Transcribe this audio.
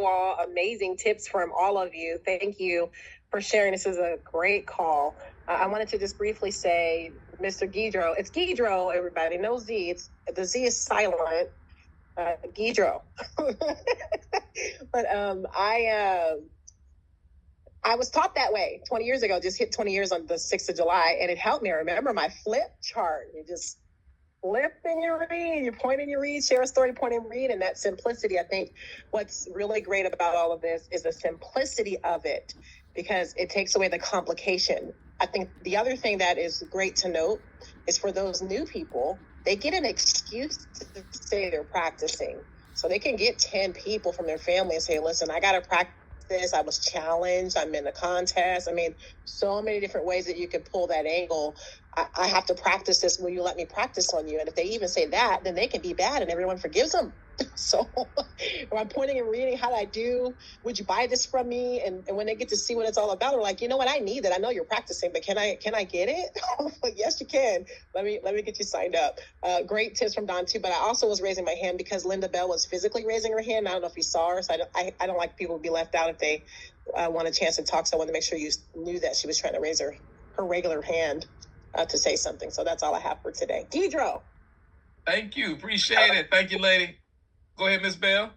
you all. Amazing tips from all of you. Thank you for sharing. This is a great call. I wanted to just briefly say, Mr. Guidro, it's Guidro, everybody. No Z. The Z is silent. Guidro. But I was taught that way 20 years ago, just hit 20 years on the 6th of July, and it helped me. I remember my flip chart. You just flip and you read, you point and you read, share a story, point and read, and that simplicity. I think what's really great about all of this is the simplicity of it, because it takes away the complication. I think the other thing that is great to note is for those new people, they get an excuse to say they're practicing. So they can get 10 people from their family and say, listen, I got to practice. I was challenged. I'm in a contest. I mean, so many different ways that you can pull that angle. I have to practice this. Will you let me practice on you? And if they even say that, then they can be bad and everyone forgives them. So when I'm pointing and reading, how did I do? Would you buy this from me? And when they get to see what it's all about, they're like, you know what? I need that. I know you're practicing, but can I get it? Like, yes, you can. Let me get you signed up. Great tips from Don too. But I also was raising my hand because Linda Bell was physically raising her hand. I don't know if you saw her. So I don't like people to be left out if they want a chance to talk. So I wanted to make sure you knew that she was trying to raise her regular hand to say something. So that's all I have for today. Deidre. Thank you. Appreciate it. Thank you, lady. Go ahead, Ms. Bell.